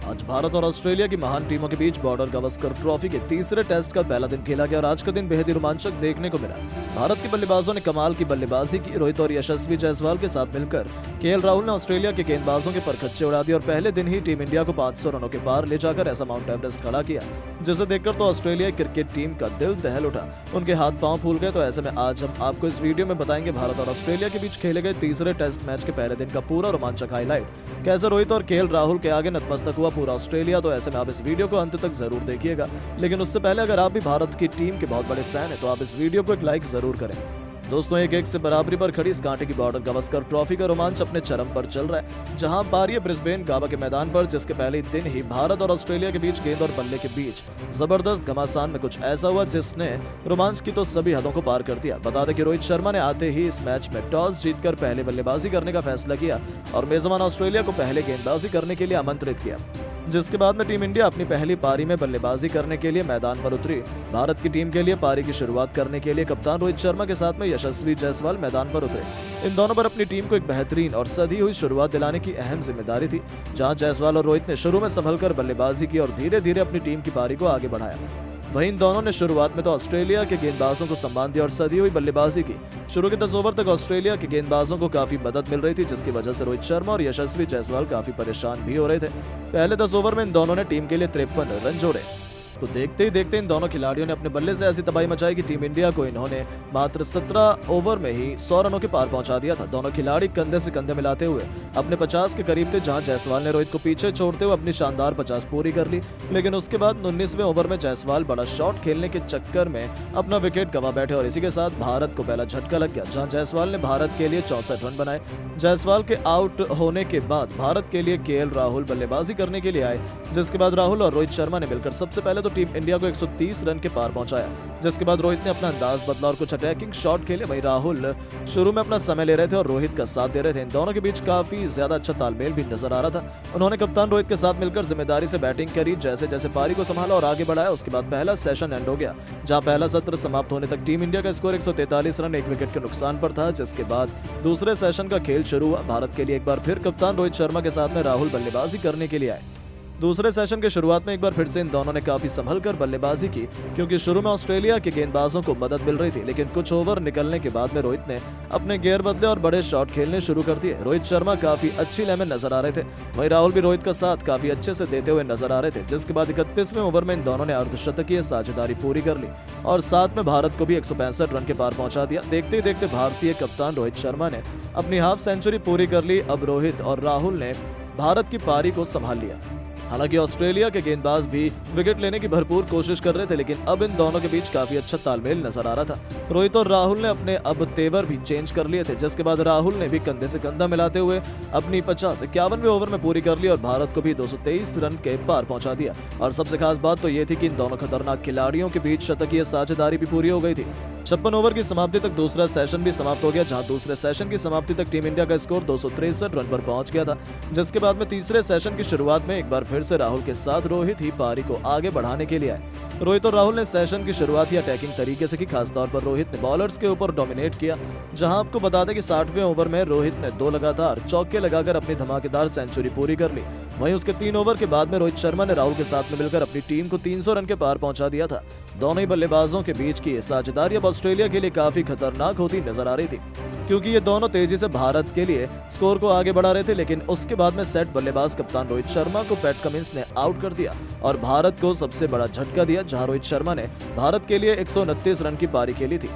आज भारत और ऑस्ट्रेलिया की महान टीमों के बीच बॉर्डर गावस्कर ट्रॉफी के तीसरे टेस्ट का पहला दिन खेला गया और आज का दिन बेहद ही रोमांचक देखने को मिला। भारत के बल्लेबाजों ने कमाल की बल्लेबाजी की। रोहित और यशस्वी जायसवाल के साथ मिलकर केएल राहुल ने ऑस्ट्रेलिया के गेंदबाजों के परखच्चे उड़ा दिए और पहले दिन ही टीम इंडिया को 500 रनों के पार ले जाकर ऐसा माउंट एवरेस्ट खड़ा किया, जिसे देखकर तो ऑस्ट्रेलिया क्रिकेट टीम का दिल दहल उठा, उनके हाथ पांव फूल गए। तो ऐसे में आज हम आपको इस वीडियो में बताएंगे भारत और ऑस्ट्रेलिया के बीच खेले गए तीसरे टेस्ट मैच के पहले दिन का पूरा रोमांचक हाईलाइट, कैसे रोहित और केएल राहुल के आगे नतमस्तक हुआ पूरा ऑस्ट्रेलिया। तो ऐसे में आप इस वीडियो को अंत तक जरूर देखिएगा, लेकिन उससे पहले अगर आप भी भारत की टीम के बहुत बड़े फैन हैं तो आप इस वीडियो को एक लाइक जरूर करें। दोस्तों, 1-1 से बराबरी पर खड़ी इस कांटे की बॉर्डर गावस्कर ट्रॉफी का रोमांच अपने चरम पर चल रहा है, जहां पारी है ब्रिस्बेन गावा के मैदान पर, जिसके पहले दिन ही भारत और ऑस्ट्रेलिया के बीच गेंद और बल्ले के बीच जबरदस्त घमासान में कुछ ऐसा हुआ जिसने रोमांच की तो सभी हदों को पार कर दिया। बता दें कि रोहित शर्मा ने आते ही इस मैच में टॉस जीतकर पहले बल्लेबाजी करने का फैसला किया और मेजबान ऑस्ट्रेलिया को पहले गेंदबाजी करने के लिए आमंत्रित किया, जिसके बाद में टीम इंडिया अपनी पहली पारी में बल्लेबाजी करने के लिए मैदान पर उतरी। भारत की टीम के लिए पारी की शुरुआत करने के लिए कप्तान रोहित शर्मा के साथ में यशस्वी जायसवाल मैदान पर उतरे। इन दोनों पर अपनी टीम को एक बेहतरीन और सधी हुई शुरुआत दिलाने की अहम जिम्मेदारी थी, जहां जायसवाल और रोहित ने शुरू में संभलकर बल्लेबाजी की और धीरे धीरे अपनी टीम की पारी को आगे बढ़ाया। वहीं इन दोनों ने शुरुआत में तो ऑस्ट्रेलिया के गेंदबाजों को सम्मान दिया और सदी हुई बल्लेबाजी की। शुरू के 10 ओवर तक ऑस्ट्रेलिया के गेंदबाजों को काफी मदद मिल रही थी, जिसकी वजह से रोहित शर्मा और यशस्वी जायसवाल काफी परेशान भी हो रहे थे। पहले 10 ओवर में इन दोनों ने टीम के लिए 53 रन जोड़े, तो देखते ही देखते इन दोनों खिलाड़ियों ने अपने बल्ले से ऐसी तबाही मचाई कि टीम इंडिया को इन्होंने मात्र 17 ओवर में ही 100 रनों के पार पहुंचा दिया था। दोनों खिलाड़ी कंधे से कंधे मिलाते हुए अपने 50 के करीब थे, जहां जायसवाल ने रोहित को पीछे छोड़ते हुए अपनी शानदार 50 पूरी कर ली। लेकिन उसके बाद 19वें ओवर में जायसवाल बड़ा शॉट खेलने के चक्कर में अपना विकेट गंवा बैठे और इसी के साथ भारत को पहला झटका लग गया, जहां जायसवाल ने भारत के लिए 64 रन बनाए। जायसवाल के आउट होने के बाद भारत के लिए केएल राहुल बल्लेबाजी करने के लिए आए, जिसके बाद राहुल और रोहित शर्मा ने मिलकर सबसे पहले तो टीम इंडिया को 130 रन के पार पहुंचाया, जिसके बाद रोहित ने अपना अंदाज बदला और कुछ अटैकिंग शॉट खेले। वहीं राहुल शुरू में अपना समय ले रहे थे और रोहित का साथ दे रहे थे। इन दोनों के बीच काफी ज्यादा अच्छा तालमेल भी नजर आ रहा था। उन्होंने कप्तान रोहित के साथ मिलकर जिम्मेदारी से बैटिंग करी, जैसे जैसे पारी को संभाला और आगे बढ़ाया। उसके बाद पहला सेशन एंड हो गया, जहां पहला सत्र समाप्त होने तक टीम इंडिया का स्कोर 143 रन 1 विकेट के नुकसान पर था। जिसके बाद दूसरे सेशन का खेल शुरू हुआ। भारत के लिए एक बार फिर कप्तान रोहित शर्मा के साथ में राहुल बल्लेबाजी करने के लिए आए। दूसरे सेशन के शुरुआत में एक बार फिर से इन दोनों ने काफी संभल कर बल्लेबाजी की, क्योंकि शुरू में ऑस्ट्रेलिया के गेंदबाजों को मदद मिल रही थी। लेकिन कुछ ओवर निकलने के बाद में रोहित ने अपने गियर बदले और बड़े शॉट खेलने शुरू कर दिए। रोहित शर्मा काफी अच्छी लय में नजर आ रहे थे, वहीं राहुल भी रोहित का साथ काफी अच्छे से देते हुए नजर आ रहे थे। जिसके बाद 31वें ओवर में इन दोनों ने अर्धशतकीय साझेदारी पूरी कर ली और साथ में भारत को भी 165 रन के पार पहुंचा दिया। देखते ही देखते भारतीय कप्तान रोहित शर्मा ने अपनी हाफ सेंचुरी पूरी कर ली। अब रोहित और राहुल ने भारत की पारी को संभाल लिया। हालांकि ऑस्ट्रेलिया के गेंदबाज भी विकेट लेने की भरपूर कोशिश कर रहे थे, लेकिन अब इन दोनों के बीच काफी अच्छा तालमेल नजर आ रहा था। रोहित और राहुल ने अपने अब तेवर भी चेंज कर लिए थे, जिसके बाद राहुल ने भी कंधे से कंधा मिलाते हुए अपनी 51वें ओवर में पूरी कर ली और भारत को भी 223 रन के पार पहुंचा दिया। और सबसे खास बात तो ये थी कि इन दोनों खतरनाक खिलाड़ियों के बीच शतकीय साझेदारी भी पूरी हो गई थी। 56 ओवर की समाप्ति तक दूसरा सेशन भी समाप्त हो गया, जहां दूसरे सेशन की समाप्ति तक टीम इंडिया का स्कोर 263 रन पर पहुंच गया था। जिसके बाद में तीसरे सेशन की शुरुआत में एक बार फिर से राहुल के साथ रोहित ही पारी को आगे बढ़ाने के लिए आए। रोहित और राहुल ने सेशन की शुरुआत ही अटैकिंग तरीके से की। खासतौर पर रोहित ने बॉलर्स के ऊपर डोमिनेट किया, जहां आपको बता दें कि 60वें ओवर में रोहित ने 2 लगातार चौके लगाकर अपनी धमाकेदार सेंचुरी पूरी कर ली। वहीं उसके 3 ओवर के बाद में रोहित शर्मा ने राहुल के साथ में मिलकर अपनी टीम को 300 रन के पार पहुंचा दिया था। दोनों ही बल्लेबाजों के बीच की साझेदारी अब ऑस्ट्रेलिया के लिए काफी खतरनाक होती नजर आ रही थी, क्योंकि ये दोनों तेजी से भारत के लिए स्कोर को आगे बढ़ा रहे थे। लेकिन उसके बाद में सेट बल्लेबाज कप्तान रोहित शर्मा को पैट कमिंस ने आउट कर दिया और भारत को सबसे बड़ा झटका दिया, जहां रोहित शर्मा ने भारत के लिए 129 रन की पारी खेली थी।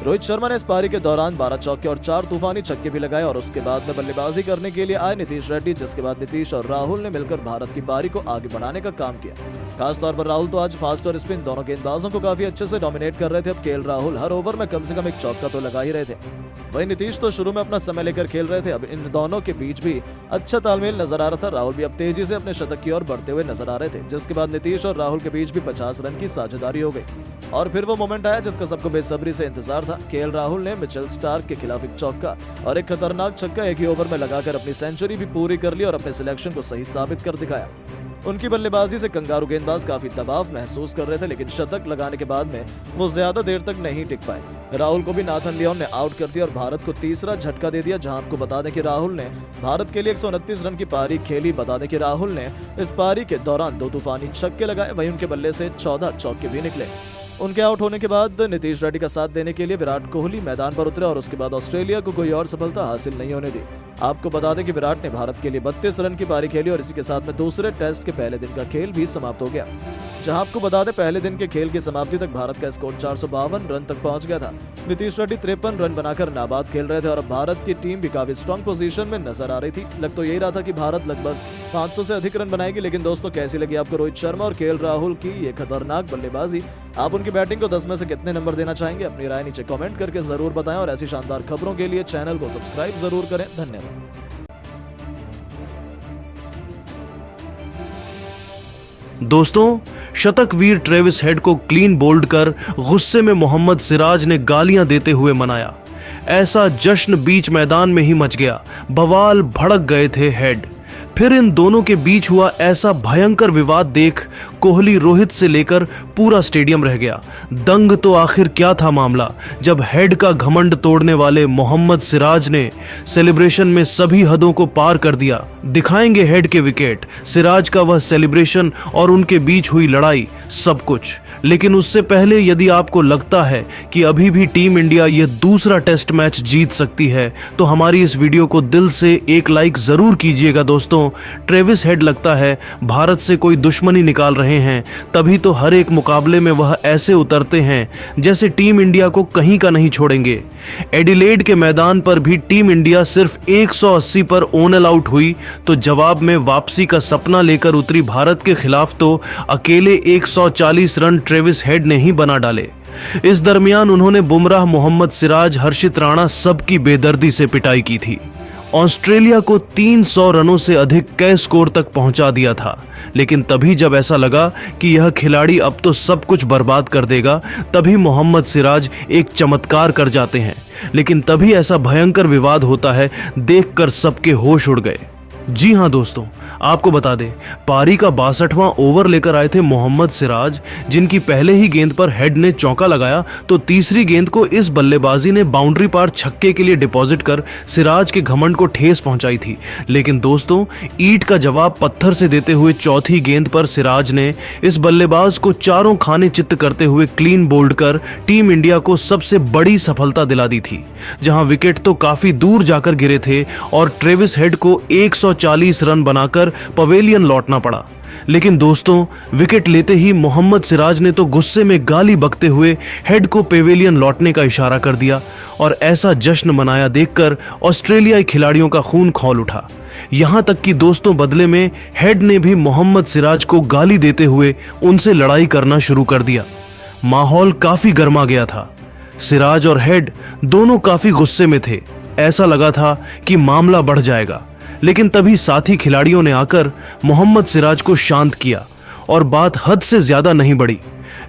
रोहित शर्मा ने इस पारी के दौरान 12 चौके और 4 तूफानी छक्के भी लगाए और उसके बाद में बल्लेबाजी करने के लिए आए नीतीश रेड्डी, जिसके बाद नीतीश और राहुल ने मिलकर भारत की पारी को आगे बढ़ाने का काम किया। खासतौर पर राहुल तो आज फास्ट और स्पिन दोनों गेंदबाजों को काफी अच्छे से डोमिनेट कर रहे थे। अब केएल राहुल हर ओवर में कम से कम एक चौका तो लगा ही रहे थे। वहीं नीतीश तो शुरू में अपना समय लेकर खेल रहे थे। अब इन दोनों के बीच भी अच्छा तालमेल नजर आ रहा था। राहुल भी अब तेजी से अपने शतक की ओर बढ़ते हुए नजर आ रहे थे, जिसके बाद नीतीश और राहुल के बीच भी 50 रन की साझेदारी हो गई। और फिर वो मोमेंट आया जिसका सबको बेसब्री से इंतजार था। केएल राहुल ने मिचेल स्टार्क के खिलाफ एक चौका और एक खतरनाक छक्का एक ही ओवर में लगाकर अपनी सेंचुरी भी पूरी कर ली और अपने सिलेक्शन को सही साबित कर दिखाया। उनकी बल्लेबाजी से कंगारू गेंदबाज काफी दबाव महसूस कर रहे थे, लेकिन शतक लगाने के बाद में वो ज्यादा देर तक नहीं टिक पाए। राहुल को भी नाथन लियोन ने आउट कर दिया और भारत को तीसरा झटका दे दिया। जहां आपको बता दें कि राहुल ने भारत के लिए 129 रन की पारी खेली। बता दें कि राहुल ने इस पारी के दौरान 2 तूफानी छक्के लगाए, वहीं उनके बल्ले से 14 चौके भी निकले। उनके आउट होने के बाद नीतीश रेड्डी का साथ देने के लिए विराट कोहली मैदान पर उतरे और उसके बाद ऑस्ट्रेलिया को कोई और सफलता हासिल नहीं होने दी। आपको बता दें कि विराट ने भारत के लिए 32 रन की पारी खेली और इसी के साथ में दूसरे टेस्ट के पहले दिन का खेल भी समाप्त हो गया। जहां आपको बता दें पहले दिन के खेल की समाप्ति तक भारत का स्कोर 452 रन तक पहुंच गया था। नीतीश रेड्डी 53 रन बनाकर नाबाद खेल रहे थे और अब भारत की टीम भी काफी स्ट्रॉन्ग पोजीशन में नजर आ रही थी। लग तो यही रहा था कि भारत लगभग 500 से अधिक रन बनाएगी, लेकिन दोस्तों कैसी लगी आपको रोहित शर्मा और केएल राहुल की ये खतरनाक बल्लेबाजी? आप उनकी बैटिंग को 10 में से कितने नंबर देना चाहेंगे? अपनी राय नीचे कमेंट करके जरूर बताएं और ऐसी शानदार खबरों के लिए चैनल को सब्सक्राइब जरूर करें। धन्यवाद। दोस्तों, शतकवीर ट्रेविस हेड को क्लीन बोल्ड कर गुस्से में मोहम्मद सिराज ने गालियां देते हुए मनाया। ऐसा जश्न बीच मैदान में ही मच गया। बवाल भड़क गए थे हेड। फिर इन दोनों के बीच हुआ ऐसा भयंकर विवाद देख कोहली, रोहित से लेकर पूरा स्टेडियम रह गया दंग। तो आखिर क्या था मामला, जब हेड का घमंड तोड़ने वाले मोहम्मद सिराज ने सेलिब्रेशन में सभी हदों को पार कर दिया। दिखाएंगे हेड के विकेट, सिराज का वह सेलिब्रेशन और उनके बीच हुई लड़ाई, सब कुछ। लेकिन उससे पहले यदि आपको लगता है कि अभी भी टीम इंडिया यह दूसरा टेस्ट मैच जीत सकती है तो हमारी इस वीडियो को दिल से एक लाइक जरूर कीजिएगा। दोस्तों, ट्रेविस हेड लगता है भारत से कोई दुश्मनी निकाल रहे हैं, तभी तो हर एक मुकाबले में वह ऐसे उतरते हैं जैसे टीम इंडिया को कहीं का नहीं छोड़ेंगे। एडिलेड के मैदान पर भी टीम इंडिया सिर्फ 180 पर ऑल आउट हुई तो जवाब में वापसी का सपना लेकर उतरी भारत के खिलाफ तो अकेले 140 रन ट्रेविस हेड ने ही बना डाले। इस दरमियान उन्होंने बुमराह, मोहम्मद सिराज, हर्षित राणा सबकी बेदर्दी से पिटाई की थी। ऑस्ट्रेलिया को 300 रनों से अधिक के स्कोर तक पहुंचा दिया था। लेकिन तभी जब ऐसा लगा कि यह खिलाड़ी अब तो सब कुछ बर्बाद कर देगा, तभी मोहम्मद सिराज एक चमत्कार कर जाते हैं। लेकिन तभी ऐसा भयंकर विवाद होता है, देखकर सबके होश उड़ गए। जी हां दोस्तों, आपको बता दें पारी का 62वां ओवर लेकर आए थे मोहम्मद सिराज, जिनकी पहले ही गेंद पर हेड ने चौका लगाया तो तीसरी गेंद को इस बल्लेबाजी ने बाउंड्री पार छक्के के लिए डिपॉजिट कर सिराज के घमंड को ठेस पहुंचाई थी। लेकिन दोस्तों, ईंट का जवाब पत्थर से देते हुए चौथी गेंद पर सिराज ने इस बल्लेबाज को चारों खाने चित्त करते हुए क्लीन बोल्ड कर टीम इंडिया को सबसे बड़ी सफलता दिला दी थी। जहां विकेट तो काफी दूर जाकर गिरे थे और ट्रेविस हेड को 140 रन बनाकर पवेलियन लौटना पड़ा। लेकिन दोस्तों, विकेट लेते ही मोहम्मद सिराज ने तो गुस्से में गाली बकते हुए हेड को पवेलियन लौटने का इशारा कर दिया और ऐसा जश्न मनाया देखकर ऑस्ट्रेलियाई खिलाड़ियों का खून खौल उठा। यहां तक कि दोस्तों, बदले में हेड ने भी मोहम्मद सिराज को गाली देते हुए उनसे लड़ाई करना शुरू कर दिया। माहौल काफी गर्मा गया था। सिराज और हेड दोनों काफी गुस्से में थे। ऐसा लगा था कि मामला बढ़ जाएगा, लेकिन तभी साथी खिलाड़ियों ने आकर मोहम्मद सिराज को शांत किया और बात हद से ज्यादा नहीं बढ़ी।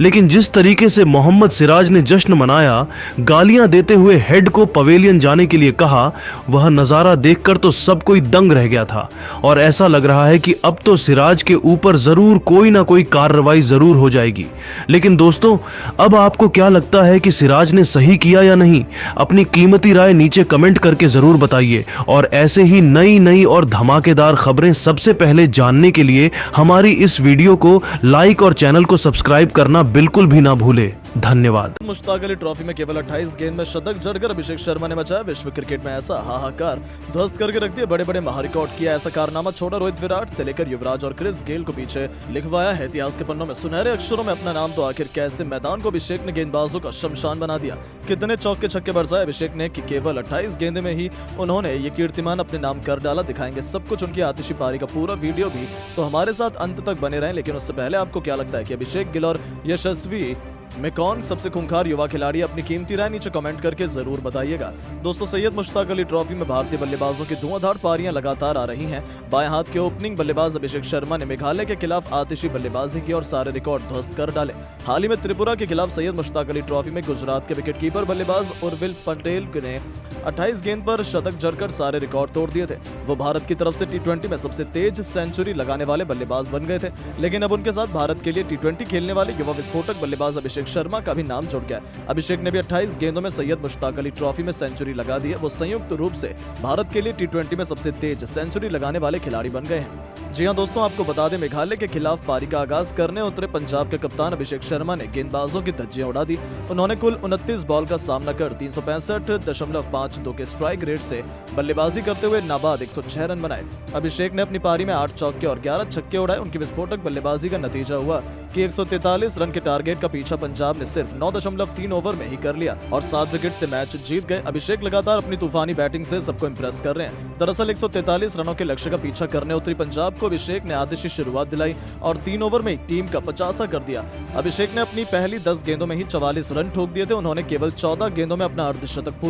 लेकिन जिस तरीके से मोहम्मद सिराज ने जश्न मनाया, गालियां देते हुए हेड को पवेलियन जाने के लिए कहा, वह नज़ारा देखकर तो सब कोई दंग रह गया था और ऐसा लग रहा है कि अब तो सिराज के ऊपर जरूर कोई ना कोई कार्रवाई जरूर हो जाएगी। लेकिन दोस्तों, अब आपको क्या लगता है कि सिराज ने सही किया या नहीं? अपनी कीमती राय नीचे कमेंट करके जरूर बताइए और ऐसे ही नई और धमाकेदार खबरें सबसे पहले जानने के लिए हमारी इस वीडियो को लाइक और चैनल को सब्सक्राइब करना बिल्कुल भी ना भूले। धन्यवाद। मुश्ताक अली ट्रॉफी में केवल 28 गेंद में शतक जड़कर अभिषेक शर्मा ने मचाया विश्व क्रिकेट में ऐसा हाहाकार, ध्वस्त करके रख दिए बड़े महारिकॉर्ड किया। ऐसा कारनामा छोड़ा रोहित, विराट से लेकर युवराज और क्रिस गेल को पीछे लिखवाया है इतिहास के पन्नों में सुनहरे अक्षरों में अपना नाम। तो आखिर कैसे मैदान को अभिषेक ने गेंदबाजों का शमशान बना दिया, कितने चौके छक्के बरसाए अभिषेक ने कि केवल 28 गेंद में ही उन्होंने ये कीर्तिमान अपने नाम कर डाला। दिखाएंगे सब कुछ, उनकी आतिशी पारी का पूरा वीडियो भी, तो हमारे साथ अंत तक बने रहें। लेकिन उससे पहले आपको क्या लगता है कि अभिषेक गिल और यशस्वी में कौन सबसे खूंखार युवा खिलाड़ी? अपनी कीमती राय नीचे कमेंट करके जरूर बताइएगा। दोस्तों, सैयद मुश्ताक अली ट्रॉफी में भारतीय बल्लेबाजों की धुआंधार पारियां लगातार आ रही हैं। बाएं हाथ के ओपनिंग बल्लेबाज अभिषेक शर्मा ने मेघालय के खिलाफ आतिशी बल्लेबाजी की और सारे रिकॉर्ड ध्वस्त कर डाले। हाल ही में त्रिपुरा के खिलाफ सैयद मुश्ताक अली ट्रॉफी में गुजरात के विकेटकीपर बल्लेबाज उर्विल पटेल ने 28 गेंद पर शतक जड़कर सारे रिकॉर्ड तोड़ दिए थे। वो भारत की तरफ से टी20 में सबसे तेज सेंचुरी लगाने वाले बल्लेबाज बन गए थे। लेकिन अब उनके साथ भारत के लिए टी20 खेलने वाले युवा विस्फोटक बल्लेबाज अभिषेक शर्मा का भी नाम जुड़ गया। अभिषेक ने भी 28 गेंदों में सैयद मुश्ताक अली ट्रॉफी में सेंचुरी लगा दी है। वो संयुक्त रूप से भारत के लिए टी20 में सबसे तेज सेंचुरी लगाने वाले खिलाड़ी बन गए हैं। जी हां दोस्तों, आपको बता दें, मेघालय के खिलाफ पारी का आगाज करने उतरे पंजाब के कप्तान अभिषेक शर्मा ने गेंदबाजों की धज्जियां उड़ा दी। उन्होंने कुल 29 बॉल का सामना कर 365.52 के स्ट्राइक रेट से बल्लेबाजी करते हुए नाबाद 106 रन बनाए। अभिषेक ने अपनी पारी में 8 चौके और 11 छक्के उड़ाए। उनकी विस्फोटक बल्लेबाजी का नतीजा हुआ कि 143 रन के टारगेट का पीछा पंजाब ने सिर्फ 9.3 ओवर में ही कर लिया और 7 विकेट से मैच जीत गए। अभिषेक लगातार अपनी तूफानी बैटिंग से सबको इंप्रेस कर रहे हैं। दरअसल 143 रनों के लक्ष्य का पीछा करने उतरी पंजाब को अभिषेक ने आतिशी शुरुआत दिलाई और 3 ओवर में टीम का 50 कर दिया। अभिषेक ने अपनी पहली 10 गेंदों में ही 44 रन ठोक दिए थे। उन्होंने केवल 14 गेंदों में अपना अर्धशतक